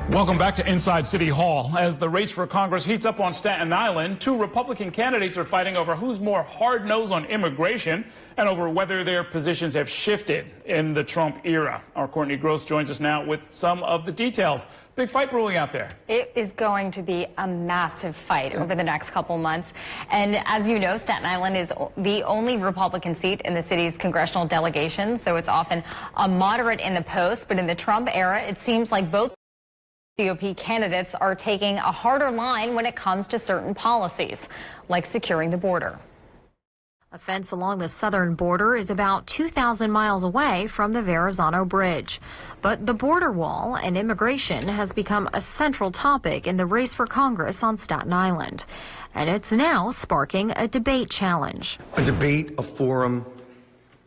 Welcome back to Inside City Hall. As the race for Congress heats up on Staten Island, two Republican candidates are fighting over who's more hard-nosed on immigration and over whether their positions have shifted in the Trump era. Our Courtney Gross joins us now with some of the details. Big fight brewing out there. It is going to be a massive fight over the next couple months. And as you know, Staten Island is the only Republican seat in the city's congressional delegation, so it's often a moderate in the post. But in the Trump era, it seems like both GOP candidates are taking a harder line when it comes to certain policies, like securing the border. A fence along the southern border is about 2,000 miles away from the Verrazano Bridge. But the border wall and immigration has become a central topic in the race for Congress on Staten Island. And it's now sparking a debate challenge. A debate, a forum.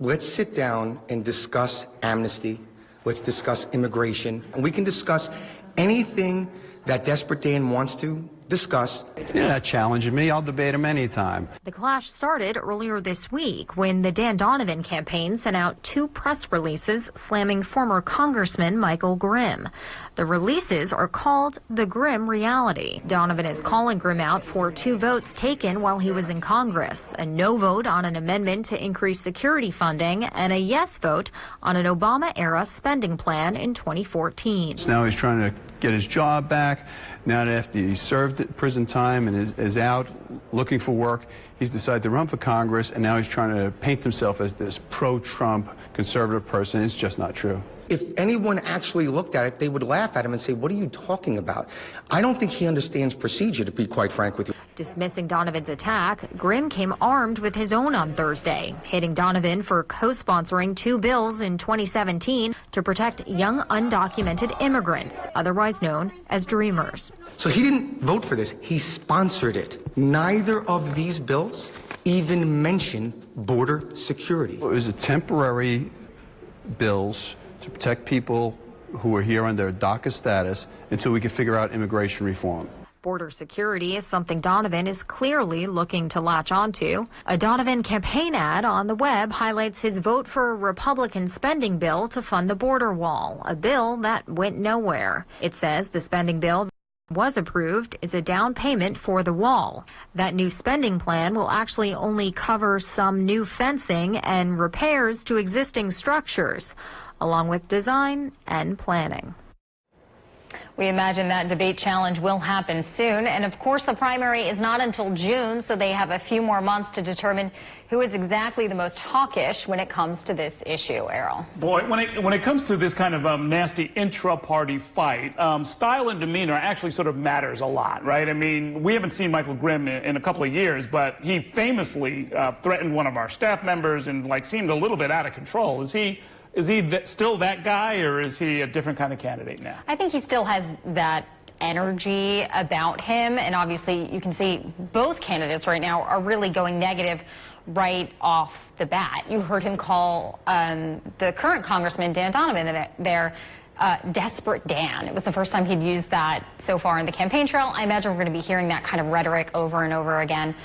Let's sit down and discuss amnesty. Let's discuss immigration. And we can discuss anything that Desperate Dan wants to discuss. Yeah, challenging me. I'll debate him anytime. The clash started earlier this week when the Dan Donovan campaign sent out two press releases slamming former Congressman Michael Grimm. The releases are called The Grimm Reality. Donovan is calling Grimm out for two votes taken while he was in Congress, a no vote on an amendment to increase security funding and a yes vote on an Obama-era spending plan in 2014. So now he's trying to get his job back. Now that after he served prison time and is out looking for work, he's decided to run for Congress, and now he's trying to paint himself as this pro-Trump conservative person. It's just not true. If anyone actually looked at it, they would laugh at him and say, what are you talking about? I don't think he understands procedure, to be quite frank with you. Dismissing Donovan's attack, Grimm came armed with his own on Thursday, hitting Donovan for co-sponsoring two bills in 2017 to protect young undocumented immigrants, otherwise known as Dreamers. So he didn't vote for this. He sponsored it. Neither of these bills even mention border security. It was a temporary bills to protect people who are here under DACA status until we can figure out immigration reform. Border security is something Donovan is clearly looking to latch onto. A Donovan campaign ad on the web highlights his vote for a Republican spending bill to fund the border wall, a bill that went nowhere. It says the spending bill was approved is a down payment for the wall. That new spending plan will actually only cover some new fencing and repairs to existing structures, along with design and planning. We imagine that debate challenge will happen soon. And of course, the primary is not until June, so they have a few more months to determine who is exactly the most hawkish when it comes to this issue, Errol. Boy, when it comes to this kind of nasty intra-party fight, style and demeanor actually sort of matters a lot, right? I mean, we haven't seen Michael Grimm in a couple of years, but he famously threatened one of our staff members and seemed a little bit out of control. Is he still that guy, or is he a different kind of candidate now? I think he still has that energy about him, and obviously you can see both candidates right now are really going negative right off the bat. You heard him call the current Congressman Dan Donovan there Desperate Dan. It was the first time he'd used that so far in the campaign trail. I imagine we're going to be hearing that kind of rhetoric over and over again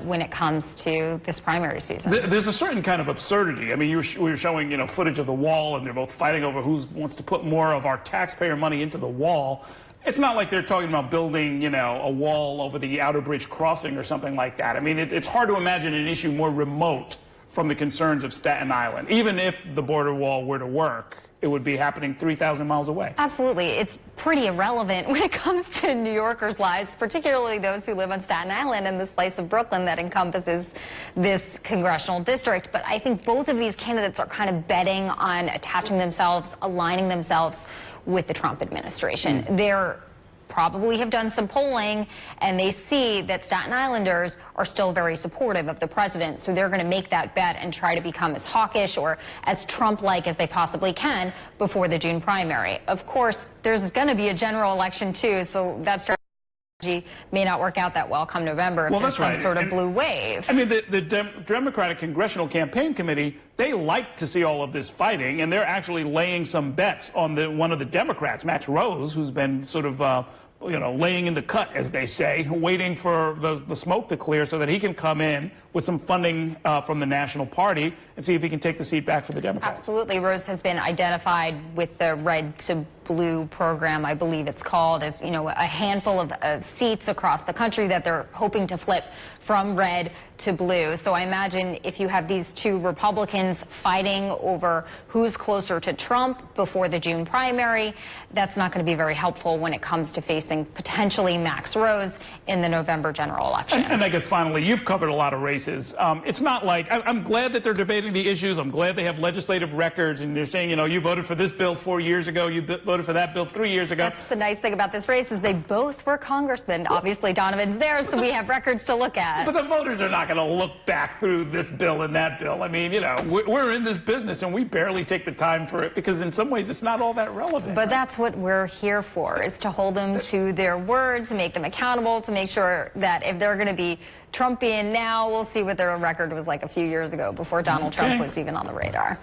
when it comes to this primary season. There's a certain kind of absurdity. I mean, we were showing, footage of the wall, and they're both fighting over who wants to put more of our taxpayer money into the wall. It's not like they're talking about building, a wall over the Outer Bridge crossing or something like that. I mean, it's hard to imagine an issue more remote from the concerns of Staten Island. Even if the border wall were to work, it would be happening 3,000 miles away. Absolutely. It's pretty irrelevant when it comes to New Yorkers' lives, particularly those who live on Staten Island and the slice of Brooklyn that encompasses this congressional district. But I think both of these candidates are kind of betting on attaching themselves, aligning themselves with the Trump administration. They're probably have done some polling, and they see that Staten Islanders are still very supportive of the president. So they're going to make that bet and try to become as hawkish or as Trump-like as they possibly can before the June primary. Of course, there's going to be a general election, too, so that strategy may not work out that well come November if there's some sort of blue wave. I mean, the Democratic Congressional Campaign Committee, they like to see all of this fighting, and they're actually laying some bets on one of the Democrats, Max Rose, who's been sort of laying in the cut, as they say, waiting for the smoke to clear so that he can come in with some funding from the National Party and see if he can take the seat back for the Democrats. Absolutely. Rose has been identified with the red to Blue program, I believe it's called. It's, you know, a handful of seats across the country that they're hoping to flip from red to blue. So I imagine if you have these two Republicans fighting over who's closer to Trump before the June primary, that's not going to be very helpful when it comes to facing potentially Max Rose in the November general election. And I guess finally, you've covered a lot of races. It's not like, I'm glad that they're debating the issues. I'm glad they have legislative records and they're saying, you know, you voted for this bill 4 years ago, you voted for that bill 3 years ago. That's the nice thing about this race is they both were congressmen. Obviously, Donovan's there, so we have records to look at. But the voters are not going to look back through this bill and that bill. I mean, you know, we're in this business and we barely take the time for it because in some ways it's not all that relevant. But that's what we're here for, is to hold them to their word, to make them accountable, to make sure that if they're going to be Trumpian now, we'll see what their record was like a few years ago before Donald Trump was even on the radar.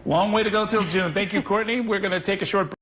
Long way to go till June. Thank you, Courtney. We're going to take a short break.